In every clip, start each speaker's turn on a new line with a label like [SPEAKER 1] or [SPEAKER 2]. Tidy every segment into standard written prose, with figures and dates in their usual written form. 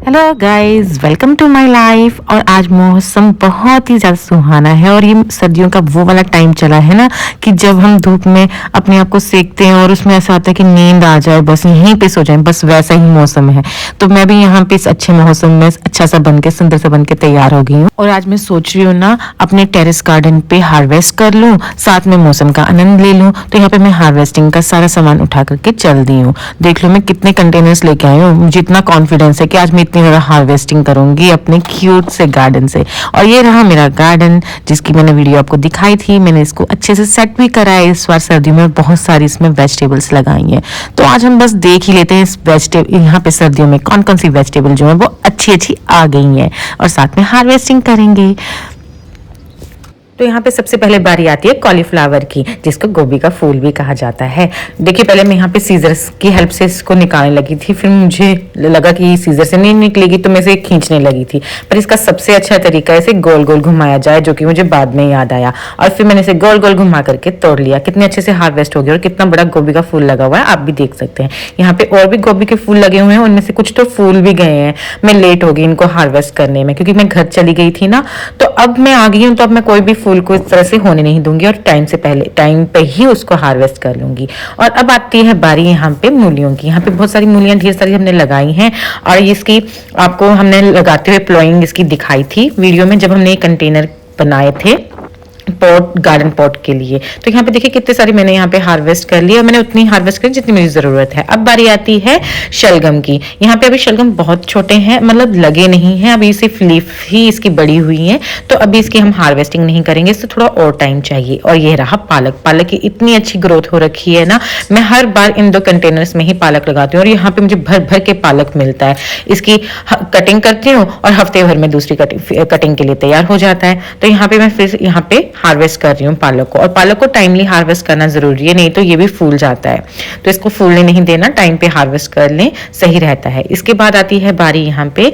[SPEAKER 1] Hello guys, welcome to my life. और आज मौसम बहुत ही ज़्यादा सुहाना है और ये सर्दियों का वो वाला टाइम चला है ना कि जब हम धूप में अपने आप को सेकते हैं और उसमें ऐसा आता है कि नींद आ जाए, बस यहीं पे सो जाए, बस वैसा ही मौसम है। तो मैं भी यहाँ पे इस अच्छे मौसम में अच्छा सा बन के सुंदर सा बन के तैयार हो गई हूँ और आज मैं सोच रही हूँ ना अपने टेरेस गार्डन पे हार्वेस्ट कर लूँ, साथ में मौसम का आनंद ले लूँ। तो यहाँ पे मैं हार्वेस्टिंग का सारा सामान उठा करके चल दी हूँ। देख लो मैं कितने कंटेनर्स लेके आई हूँ। मुझे इतना कॉन्फिडेंस है कि आज मैं इतनी ज़्यादा हार्वेस्टिंग करूंगी अपने क्यूट से गार्डन से। और ये रहा मेरा गार्डन जिसकी मैंने वीडियो आपको दिखाई थी। मैंने इसको अच्छे से सेट भी करा है। इस बार सर्दियों में बहुत सारी इसमें वेजिटेबल्स लगाई हैं। तो आज हम बस देख ही लेते हैं इस वेजिटेबल यहाँ पे सर्दियों में कौन कौन सी वेजिटेबल जो है वो अच्छी अच्छी आ गई हैं और साथ में हार्वेस्टिंग करेंगे। तो यहाँ पे सबसे पहले बारी आती है कॉलीफ्लावर की, जिसको गोभी का फूल भी कहा जाता है। देखिए पहले मैं यहाँ पे सीजर्स की हेल्प से इसको निकालने लगी थी, फिर मुझे लगा कि सीजर से नहीं निकलेगी तो मैं इसे खींचने लगी थी। पर इसका सबसे अच्छा तरीका है इसे गोल गोल घुमाया जाए, जो कि मुझे बाद में याद आया। और फिर मैंने इसे गोल गोल घुमा करके तोड़ लिया। कितने अच्छे से हार्वेस्ट हो गया और कितना बड़ा गोभी का फूल लगा हुआ है, आप भी देख सकते हैं। यहाँ पे और भी गोभी के फूल लगे हुए हैं, उनमें से कुछ तो फूल भी गए हैं। मैं लेट हो गई इनको हार्वेस्ट करने में क्योंकि मैं घर चली गई थी ना। तो अब मैं आ गई हूँ, तो अब मैं कोई भी फूल को इस तरह से होने नहीं दूंगी और टाइम पे ही उसको हार्वेस्ट कर लूंगी। और अब आती है बारी यहाँ पे मूलियों की। यहाँ पे बहुत सारी मूलियां ढेर सारी हमने लगाई हैं और इसकी आपको हमने लगाते हुए प्लॉइंग इसकी दिखाई थी वीडियो में जब हमने कंटेनर बनाए थे पॉट, गार्डन पॉट के लिए। तो यहाँ पे देखिए कितने सारी मैंने यहाँ पे हार्वेस्ट कर ली और मैंने उतनी हार्वेस्ट करी जितनी मेरी जरूरत है। अब बारी आती है शलगम की। यहाँ पे अभी शलगम बहुत छोटे हैं, मतलब लगे नहीं हैं, अभी सिर्फ लीफ ही इसकी बड़ी हुई है। तो अभी इसकी हम हार्वेस्टिंग नहीं करेंगे, इससे थोड़ा और टाइम चाहिए। और ये रहा पालक। पालक की इतनी अच्छी ग्रोथ हो रखी है ना, मैं हर बार इन 2 कंटेनर्स में ही पालक लगाती हूँ और यहाँ पे मुझे भर भर के पालक मिलता है। इसकी कटिंग करती हूँ और हफ्ते भर में दूसरी कटिंग के लिए तैयार हो जाता है। तो यहाँ पे मैं फिर यहाँ पे हार्वेस्ट कर रही हूँ पालक को। और पालक को टाइमली हार्वेस्ट करना जरूरी है, नहीं तो ये भी फूल जाता है। तो इसको फूलने नहीं देना, टाइम पे हार्वेस्ट कर लें, सही रहता है। इसके बाद आती है बारी यहाँ पे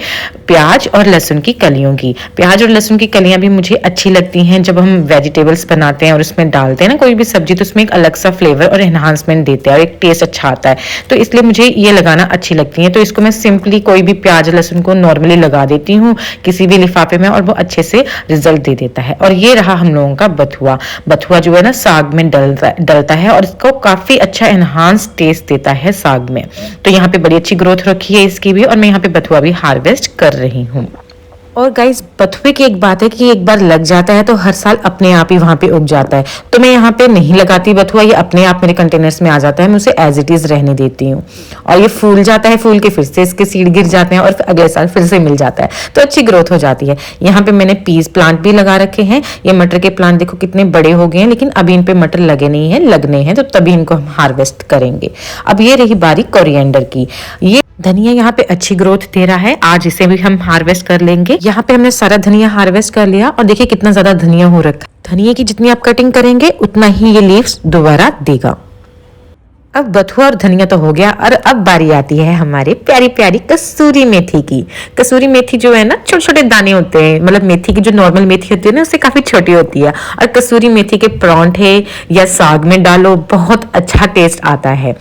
[SPEAKER 1] प्याज और लहसुन की कलियों की। प्याज और लहसुन की कलियां भी मुझे अच्छी लगती हैं। जब हम वेजिटेबल्स बनाते हैं और उसमें डालते हैं ना कोई भी सब्जी, तो उसमें एक अलग सा फ्लेवर और एनहांसमेंट देते हैं और एक टेस्ट अच्छा आता है। तो इसलिए मुझे ये लगाना अच्छी लगती है। तो इसको मैं सिंपली कोई भी प्याज लहसुन को नॉर्मली लगा देती हूँ किसी भी लिफाफे में और वो अच्छे से रिजल्ट दे देता है। और ये रहा हम लोगों का बथुआ। बथुआ जो है ना साग में डलता है और इसको काफी अच्छा एनहांस टेस्ट देता है साग में। तो यहाँ पे बड़ी अच्छी ग्रोथ रखी है इसकी भी और मैं यहाँ पे बथुआ भी हार्वेस्ट कर रही हूँ। और गाइस बथुए की एक बात है कि एक बार लग जाता है तो हर साल अपने आप ही वहां पे उग जाता है। तो मैं यहाँ पे नहीं लगाती बथुआ, ये अपने आप मेरे कंटेनर्स में आ जाता है। मैं उसे एज इट इज रहने देती हूँ और ये फूल जाता है। फूल के फिर से इसके सीड गिर जाते हैं और अगले साल फिर से मिल जाता है, तो अच्छी ग्रोथ हो जाती है। यहाँ पे मैंने पीस प्लांट भी लगा रखे हैं। ये मटर के प्लांट देखो कितने बड़े हो गए हैं, लेकिन अभी इन पे मटर लगे नहीं है, लगने हैं, तो तभी इनको हम हार्वेस्ट करेंगे। अब ये रही बारी कोरिएंडर की। ये धनिया यहाँ पे अच्छी ग्रोथ दे रहा है, आज इसे भी हम हार्वेस्ट कर लेंगे। यहाँ पे हमने सारा धनिया हार्वेस्ट कर लिया और देखिए कितना ज्यादा धनिया हो रखा है। धनिया की जितनी आप कटिंग करेंगे उतना ही ये लीव्स दोबारा देगा। अब बथुआ और धनिया तो हो गया और अब बारी आती है हमारे प्यारी प्यारी कसूरी मेथी की। कसूरी मेथी जो है ना छोटे छोटे दाने होते हैं, मतलब मेथी की जो नॉर्मल मेथी होती है ना उससे काफी छोटी होती है। और कसूरी मेथी के परांठे या साग में डालो, बहुत अच्छा टेस्ट आता है।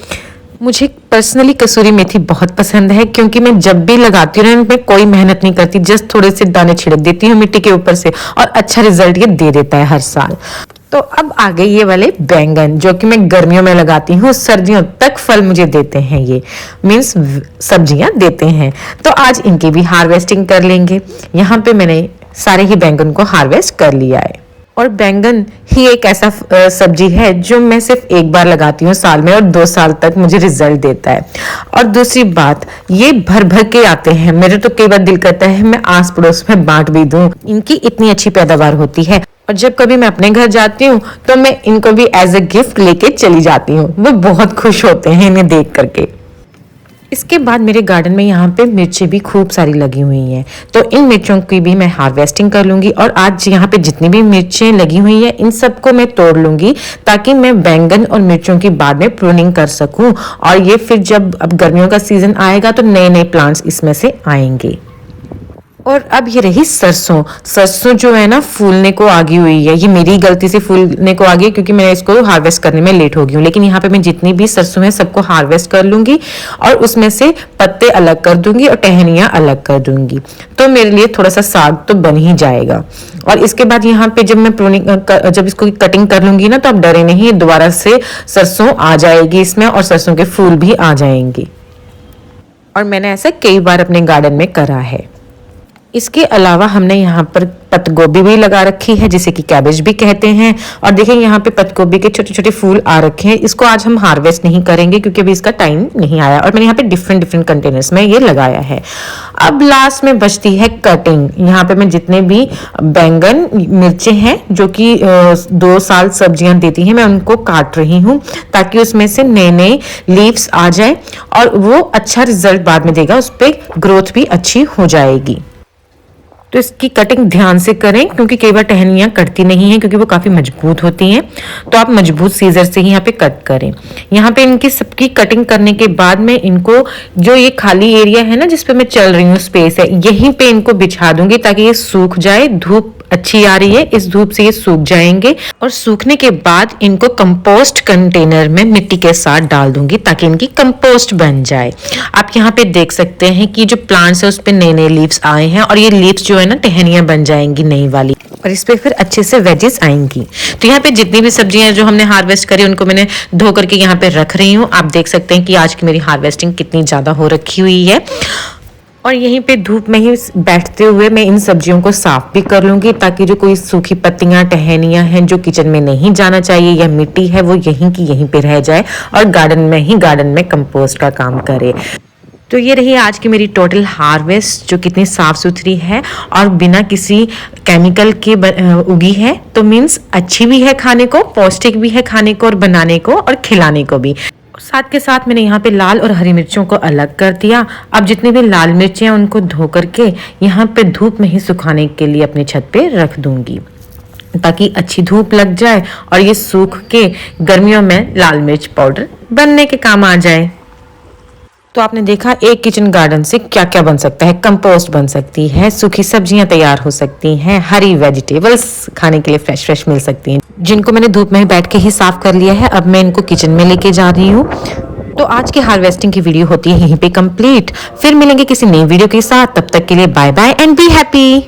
[SPEAKER 1] मुझे पर्सनली कसूरी मेथी बहुत पसंद है क्योंकि मैं जब भी लगाती हूँ इनमें कोई मेहनत नहीं करती, जस्ट थोड़े से दाने छिड़क देती हूँ मिट्टी के ऊपर से और अच्छा रिजल्ट ये दे देता है हर साल। तो अब आ गए ये वाले बैंगन जो कि मैं गर्मियों में लगाती हूँ, सर्दियों तक फल मुझे देते हैं, ये मीन्स सब्जियां देते हैं। तो आज इनकी भी हार्वेस्टिंग कर लेंगे। यहाँ पे मैंने सारे ही बैंगन को हार्वेस्ट कर लिया है। और बैंगन ही एक ऐसा सब्जी है जो मैं सिर्फ एक बार लगाती हूँ साल में और 2 साल तक मुझे रिजल्ट देता है। और दूसरी बात, ये भर भर के आते हैं। मेरे तो कई बार दिल करता है मैं आस पड़ोस में बांट भी दूं, इनकी इतनी अच्छी पैदावार होती है। और जब कभी मैं अपने घर जाती हूँ तो मैं इनको भी एज ए गिफ्ट लेके चली जाती हूँ। वो बहुत खुश होते हैं इन्हें देख करके। इसके बाद मेरे गार्डन में यहाँ पे मिर्ची भी खूब सारी लगी हुई हैं, तो इन मिर्चों की भी मैं हार्वेस्टिंग कर लूंगी। और आज यहाँ पे जितनी भी मिर्चें लगी हुई हैं इन सबको मैं तोड़ लूंगी ताकि मैं बैंगन और मिर्चों की बाद में प्रूनिंग कर सकूं। और ये फिर जब अब गर्मियों का सीजन आएगा तो नए नए प्लांट्स इसमें से आएंगे। और अब ये रही सरसों। सरसों जो है ना फूलने को आगी हुई है, ये मेरी गलती से फूलने को आ गई क्योंकि मैं इसको हार्वेस्ट करने में लेट हो गई हूँ। लेकिन यहाँ पे मैं जितनी भी सरसों है सबको हार्वेस्ट कर लूंगी और उसमें से पत्ते अलग कर दूंगी और टहनियां अलग कर दूंगी, तो मेरे लिए थोड़ा सा साग तो बन ही जाएगा। और इसके बाद यहाँ पे जब मैं प्रूनिंग जब इसको कटिंग कर लूंगी ना, तो आप डरे नहीं, दोबारा से सरसों आ जाएगी इसमें और सरसों के फूल भी आ जाएंगे। और मैंने ऐसा कई बार अपने गार्डन में करा है। इसके अलावा हमने यहाँ पर पत्त गोभी भी लगा रखी है, जिसे कि कैबेज भी कहते हैं। और देखिए यहाँ पे पत्त गोभी के छोटे छोटे फूल आ रखे हैं। इसको आज हम हार्वेस्ट नहीं करेंगे क्योंकि अभी इसका टाइम नहीं आया, और मैंने यहाँ पे डिफरेंट डिफरेंट कंटेनर्स में ये लगाया है। अब लास्ट में बचती है कटिंग। यहाँ पे मैं जितने भी बैंगन मिर्चें हैं जो कि 2 साल सब्जियां देती हैं, मैं उनको काट रही हूँ ताकि उसमें से नए नए लीव्स आ जाए और वो अच्छा रिजल्ट बाद में देगा, उस पर ग्रोथ भी अच्छी हो जाएगी। तो इसकी कटिंग ध्यान से करें क्योंकि कई बार टहनियाँ कटती नहीं हैं क्योंकि वो काफ़ी मजबूत होती हैं, तो आप मजबूत सीजर से ही यहाँ पे कट करें। यहाँ पे इनकी सबकी कटिंग करने के बाद में इनको जो ये खाली एरिया है ना जिस पे मैं चल रही हूँ, स्पेस है, यहीं पे इनको बिछा दूंगी ताकि ये सूख जाए। धूप अच्छी आ रही है, इस धूप से ये सूख जाएंगे और सूखने के बाद इनको कंपोस्ट कंटेनर में मिट्टी के साथ डाल दूंगी ताकि इनकी कंपोस्ट बन जाए। आप यहाँ पे देख सकते हैं कि जो प्लांट्स है उस पे नए नए लीव्स आए हैं और ये लीव्स जो है ना टहनियां बन जाएंगी नई वाली, और इस पे फिर अच्छे से वेजेस आएंगी। तो यहाँ पे जितनी भी सब्जियां जो हमने हार्वेस्ट करी उनको मैंने धो करके यहाँ पे रख रही हूँ। आप देख सकते हैं कि आज की मेरी हार्वेस्टिंग कितनी ज्यादा हो रखी हुई है। और यहीं पे धूप में ही बैठते हुए मैं इन सब्जियों को साफ भी कर लूंगी ताकि जो कोई सूखी पत्तियां टहनियां हैं जो किचन में नहीं जाना चाहिए या मिट्टी है वो यहीं की यहीं पे रह जाए और गार्डन में कंपोस्ट का काम करे। तो ये रही आज की मेरी टोटल हार्वेस्ट जो कितनी साफ सुथरी है और बिना किसी केमिकल के उगी है, तो मीन्स अच्छी भी है खाने को, पौष्टिक भी है खाने को और बनाने को और खिलाने को भी। साथ के साथ मैंने यहाँ पे लाल और हरी मिर्चों को अलग कर दिया। अब जितनी भी लाल मिर्चें हैं उनको धो करके यहाँ पे धूप में ही सुखाने के लिए अपनी छत पे रख दूंगी ताकि अच्छी धूप लग जाए और ये सूख के गर्मियों में लाल मिर्च पाउडर बनने के काम आ जाए। तो आपने देखा एक किचन गार्डन से क्या क्या बन सकता है। कंपोस्ट बन सकती है, सूखी सब्जियां तैयार हो सकती हैं, हरी वेजिटेबल्स खाने के लिए फ्रेश फ्रेश मिल सकती हैं, जिनको मैंने धूप में बैठ के ही साफ कर लिया है। अब मैं इनको किचन में लेके जा रही हूँ। तो आज की हार्वेस्टिंग की वीडियो होती है यहीं पे कंप्लीट। फिर मिलेंगे किसी नई वीडियो के साथ, तब तक के लिए bye bye and be happy.